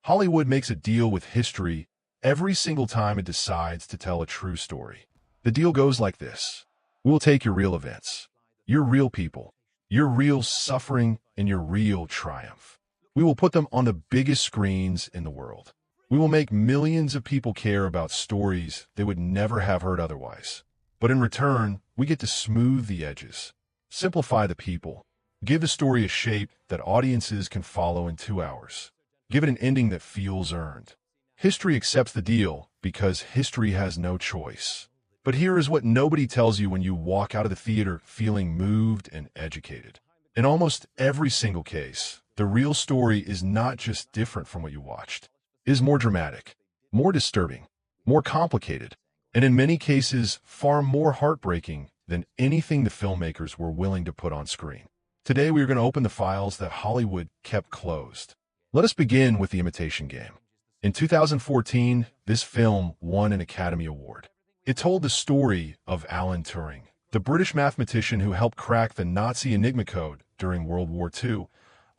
Hollywood makes a deal with history every single time it decides to tell a true story. The deal goes like this. We'll take your real events, your real people, your real suffering, and your real triumph. We will put them on the biggest screens in the world. We will make millions of people care about stories they would never have heard otherwise. But in return, we get to smooth the edges, simplify the people, give the story a shape that audiences can follow in 2 hours. Give it an ending that feels earned. History accepts the deal because history has no choice. But here is what nobody tells you when you walk out of the theater feeling moved and educated. In almost every single case, the real story is not just different from what you watched. It is more dramatic, more disturbing, more complicated, and in many cases, far more heartbreaking than anything the filmmakers were willing to put on screen. Today, we are going to open the files that Hollywood kept closed. Let us begin with The Imitation Game. In 2014, this film won an Academy Award. It told the story of Alan Turing, the British mathematician who helped crack the Nazi Enigma code during World War II,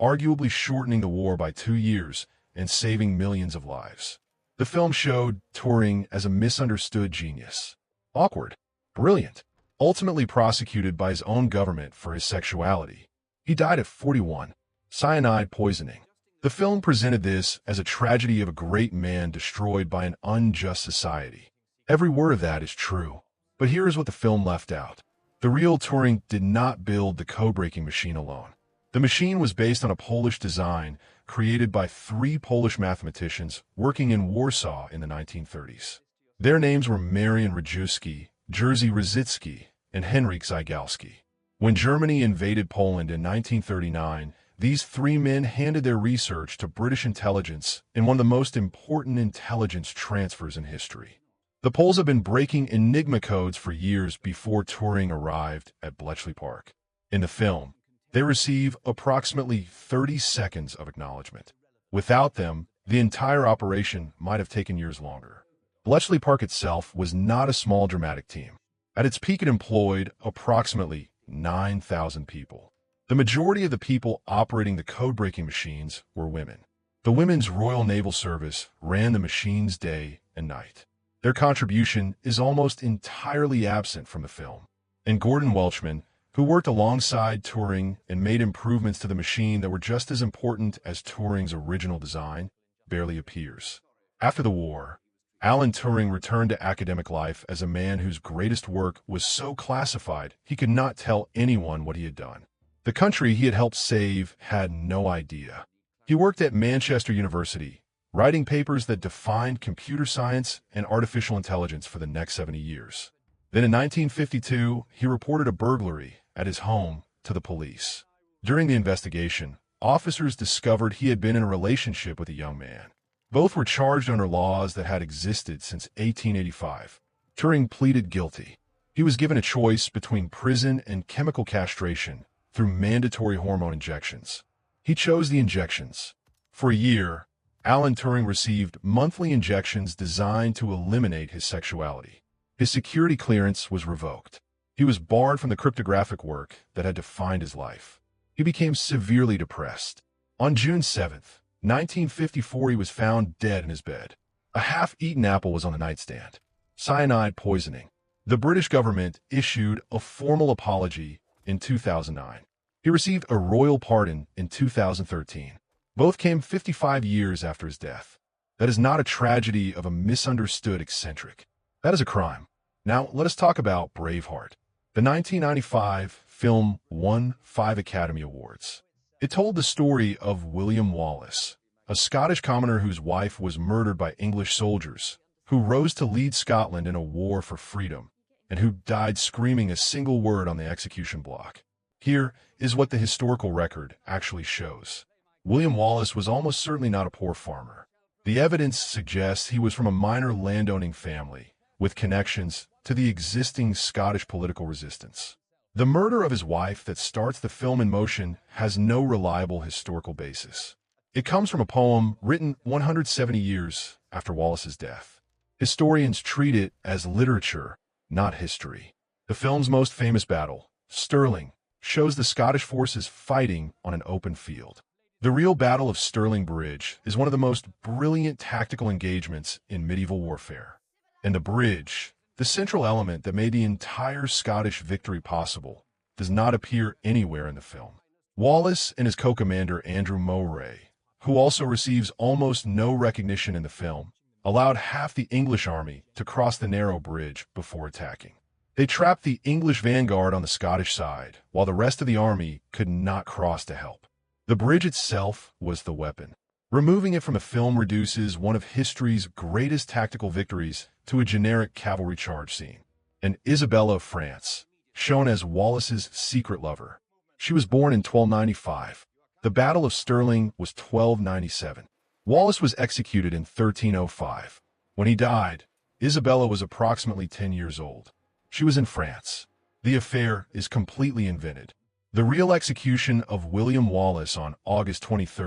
arguably shortening the war by 2 years and saving millions of lives. The film showed Turing as a misunderstood genius. Awkward, brilliant, ultimately prosecuted by his own government for his sexuality. He died at 41, cyanide poisoning. The film presented this as a tragedy of a great man destroyed by an unjust society. Every word of that is true. But here is what the film left out. The real Turing did not build the code-breaking machine alone. The machine was based on a Polish design created by 3 Polish mathematicians working in Warsaw in the 1930s. Their names were Marian Rejewski, Jerzy Rzycki, and Henryk Zygalski. When Germany invaded Poland in 1939, these 3 men handed their research to British intelligence in one of the most important intelligence transfers in history. The Poles have been breaking Enigma codes for years before Turing arrived at Bletchley Park. In the film, they receive approximately 30 seconds of acknowledgement. Without them, the entire operation might have taken years longer. Bletchley Park itself was not a small dramatic team. At its peak, it employed approximately 9,000 people. The majority of the people operating the code-breaking machines were women. The Women's Royal Naval Service ran the machines day and night. Their contribution is almost entirely absent from the film. And Gordon Welchman, who worked alongside Turing and made improvements to the machine that were just as important as Turing's original design, barely appears. After the war, Alan Turing returned to academic life as a man whose greatest work was so classified he could not tell anyone what he had done. The country he had helped save had no idea. He worked at Manchester University, writing papers that defined computer science and artificial intelligence for the next 70 years. Then in 1952, he reported a burglary at his home to the police. During the investigation, officers discovered he had been in a relationship with a young man. Both were charged under laws that had existed since 1885. Turing pleaded guilty. He was given a choice between prison and chemical castration through mandatory hormone injections. He chose the injections. For a year, Alan Turing received monthly injections designed to eliminate his sexuality. His security clearance was revoked. He was barred from the cryptographic work that had defined his life. He became severely depressed. On June 7, 1954, he was found dead in his bed. A half-eaten apple was on the nightstand. Cyanide poisoning. The British government issued a formal apology in 2009. He received a royal pardon in 2013. Both came 55 years after his death. That is not a tragedy of a misunderstood eccentric. That is a crime. Now, let us talk about Braveheart. The 1995 film won 5 Academy Awards. It told the story of William Wallace, a Scottish commoner whose wife was murdered by English soldiers, who rose to lead Scotland in a war for freedom, and who died screaming a single word on the execution block. Here is what the historical record actually shows. William Wallace was almost certainly not a poor farmer. The evidence suggests he was from a minor landowning family, with connections to the existing Scottish political resistance. The murder of his wife that starts the film in motion has no reliable historical basis. It comes from a poem written 170 years after Wallace's death. Historians treat it as literature, not history. The film's most famous battle, Stirling, shows the Scottish forces fighting on an open field. The real Battle of Stirling Bridge is one of the most brilliant tactical engagements in medieval warfare. And the bridge, the central element that made the entire Scottish victory possible, does not appear anywhere in the film. Wallace and his co-commander Andrew Mowbray, who also receives almost no recognition in the film, allowed half the English army to cross the narrow bridge before attacking. They trapped the English vanguard on the Scottish side, while the rest of the army could not cross to help. The bridge itself was the weapon. Removing it from the film reduces one of history's greatest tactical victories to a generic cavalry charge scene. And Isabella of France, shown as Wallace's secret lover. She was born in 1295. The Battle of Stirling was 1297. Wallace was executed in 1305. When he died, Isabella was approximately 10 years old. She was in France. The affair is completely invented. The real execution of William Wallace on August 23,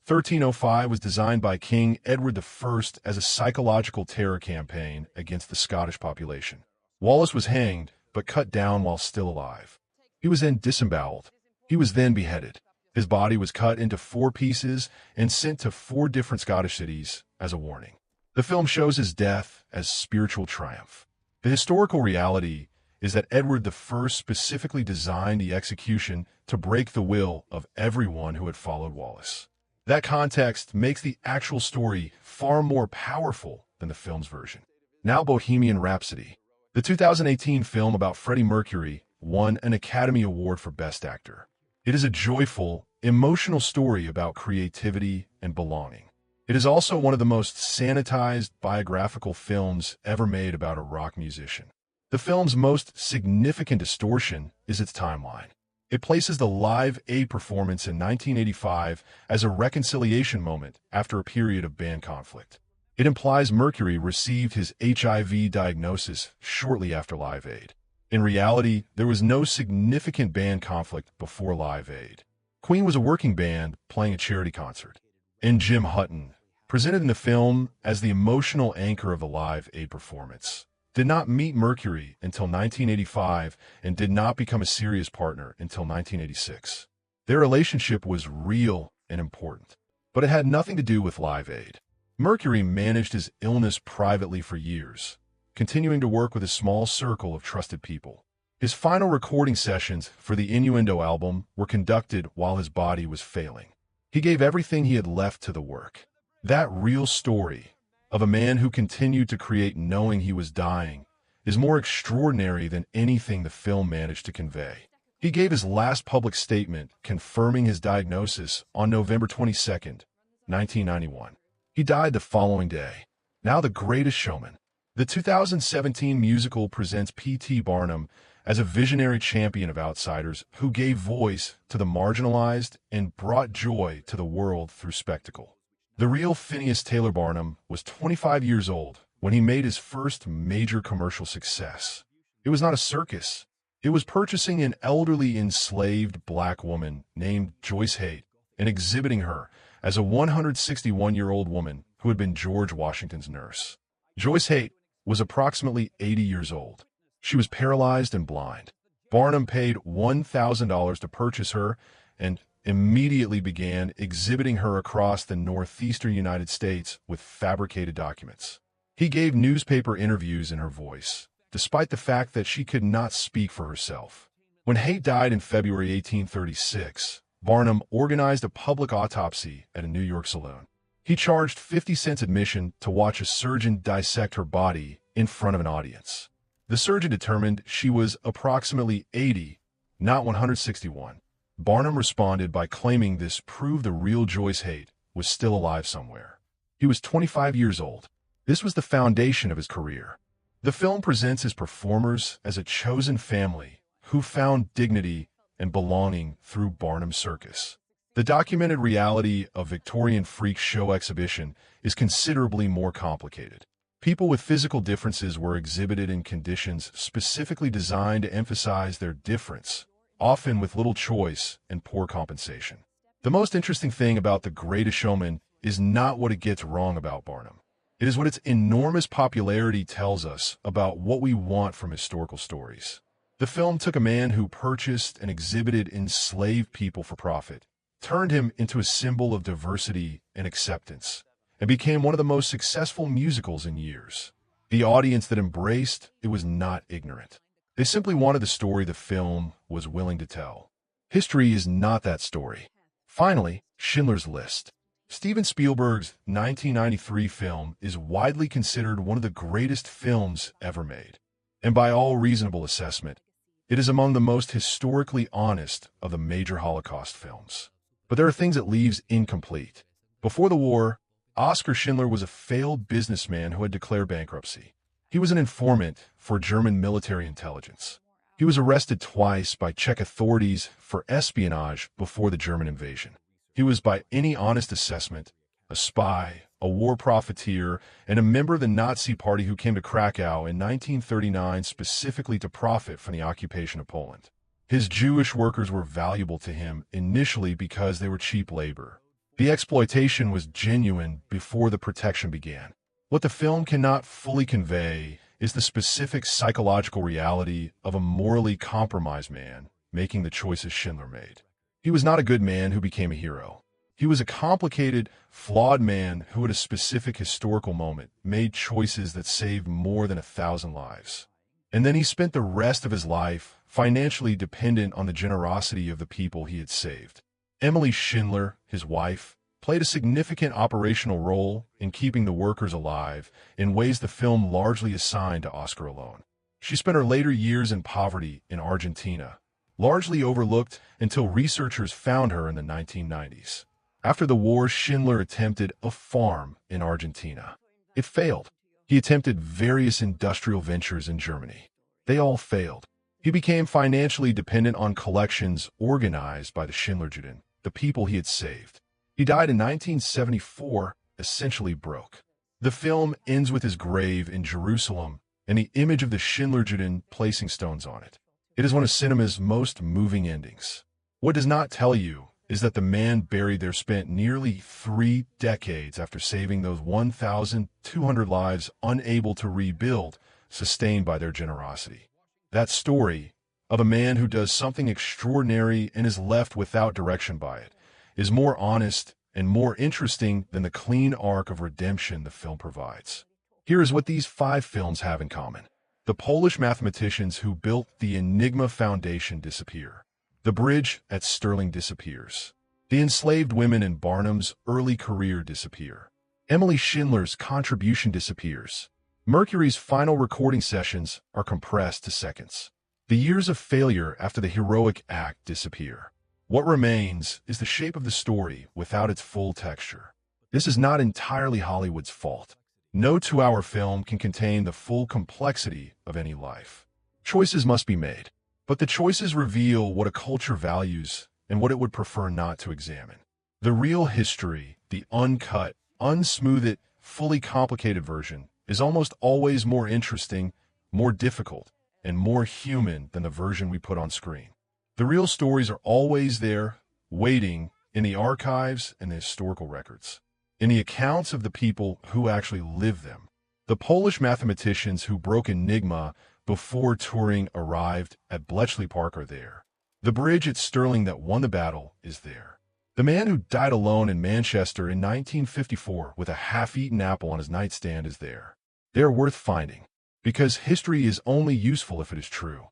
1305 was designed by King Edward I as a psychological terror campaign against the Scottish population. Wallace was hanged, but cut down while still alive. He was then disemboweled. He was then beheaded. His body was cut into 4 pieces and sent to 4 different Scottish cities as a warning. The film shows his death as spiritual triumph. The historical reality is that Edward I specifically designed the execution to break the will of everyone who had followed Wallace. That context makes the actual story far more powerful than the film's version. Now Bohemian Rhapsody. The 2018 film about Freddie Mercury won an Academy Award for Best Actor. It is a joyful, emotional story about creativity and belonging. It is also one of the most sanitized biographical films ever made about a rock musician. The film's most significant distortion is its timeline. It places the Live Aid performance in 1985 as a reconciliation moment after a period of band conflict. It implies Mercury received his HIV diagnosis shortly after Live Aid. In reality, there was no significant band conflict before Live Aid. Queen was a working band playing a charity concert. And Jim Hutton, presented in the film as the emotional anchor of the Live Aid performance, did not meet Mercury until 1985 and did not become a serious partner until 1986. Their relationship was real and important, but it had nothing to do with Live Aid. Mercury managed his illness privately for years, continuing to work with a small circle of trusted people. His final recording sessions for the Innuendo album were conducted while his body was failing. He gave everything he had left to the work. That real story of a man who continued to create knowing he was dying is more extraordinary than anything the film managed to convey. He gave his last public statement confirming his diagnosis on November 22, 1991. He died the following day. Now The Greatest Showman. The 2017 musical presents P.T. Barnum as a visionary champion of outsiders who gave voice to the marginalized and brought joy to the world through spectacle. The real Phineas Taylor Barnum was 25 years old when he made his first major commercial success. It was not a circus. It was purchasing an elderly enslaved black woman named Joyce Haight and exhibiting her as a 161-year-old woman who had been George Washington's nurse. Joyce Haight was approximately 80 years old. She was paralyzed and blind. Barnum paid $1,000 to purchase her and immediately began exhibiting her across the northeastern United States with fabricated documents. He gave newspaper interviews in her voice, despite the fact that she could not speak for herself. When Haight died in February 1836, Barnum organized a public autopsy at a New York saloon. He charged 50 cents admission to watch a surgeon dissect her body in front of an audience. The surgeon determined she was approximately 80, not 161. Barnum responded by claiming this proved the real Joyce Haight was still alive somewhere. He was 25 years old. This was the foundation of his career. The film presents his performers as a chosen family who found dignity and belonging through Barnum Circus. The documented reality of Victorian freak show exhibition is considerably more complicated. People with physical differences were exhibited in conditions specifically designed to emphasize their difference, often with little choice and poor compensation. The most interesting thing about The Greatest Showman is not what it gets wrong about Barnum. It is what its enormous popularity tells us about what we want from historical stories. The film took a man who purchased and exhibited enslaved people for profit turned him into a symbol of diversity and acceptance, and became one of the most successful musicals in years. The audience that embraced it was not ignorant. They simply wanted the story the film was willing to tell. History is not that story. Finally, Schindler's List. Steven Spielberg's 1993 film is widely considered one of the greatest films ever made. And by all reasonable assessment, it is among the most historically honest of the major Holocaust films. But there are things it leaves incomplete. Before the war, Oskar Schindler was a failed businessman who had declared bankruptcy. He was an informant for German military intelligence. He was arrested twice by Czech authorities for espionage before the German invasion. He was, by any honest assessment, a spy, a war profiteer, and a member of the Nazi Party who came to Krakow in 1939 specifically to profit from the occupation of Poland. His Jewish workers were valuable to him initially because they were cheap labor. The exploitation was genuine before the protection began. What the film cannot fully convey is the specific psychological reality of a morally compromised man making the choices Schindler made. He was not a good man who became a hero. He was a complicated, flawed man who at a specific historical moment made choices that saved more than 1,000 lives. And then he spent the rest of his life financially dependent on the generosity of the people he had saved. Emily Schindler, his wife, played a significant operational role in keeping the workers alive in ways the film largely assigned to Oskar alone. She spent her later years in poverty in Argentina, largely overlooked until researchers found her in the 1990s. After the war, Schindler attempted a farm in Argentina. It failed. He attempted various industrial ventures in Germany. They all failed. He became financially dependent on collections organized by the Schindlerjuden, the people he had saved. He died in 1974, essentially broke. The film ends with his grave in Jerusalem and the image of the Schindlerjuden placing stones on it. It is one of cinema's most moving endings. What does not tell you is that the man buried there spent nearly 3 decades after saving those 1,200 lives unable to rebuild, sustained by their generosity. That story of a man who does something extraordinary and is left without direction by it is more honest and more interesting than the clean arc of redemption the film provides. Here is what these 5 films have in common. The Polish mathematicians who built the Enigma foundation disappear. The bridge at Stirling disappears. The enslaved women in Barnum's early career disappear. Emily Schindler's contribution disappears. Mercury's final recording sessions are compressed to seconds. The years of failure after the heroic act disappear. What remains is the shape of the story without its full texture. This is not entirely Hollywood's fault. No 2-hour film can contain the full complexity of any life. Choices must be made, but the choices reveal what a culture values and what it would prefer not to examine. The real history, the uncut, unsmoothed, fully complicated version, is almost always more interesting, more difficult, and more human than the version we put on screen. The real stories are always there, waiting, in the archives and the historical records, in the accounts of the people who actually lived them. The Polish mathematicians who broke Enigma before Turing arrived at Bletchley Park are there. The bridge at Stirling that won the battle is there. The man who died alone in Manchester in 1954 with a half-eaten apple on his nightstand is there. They are worth finding, because history is only useful if it is true.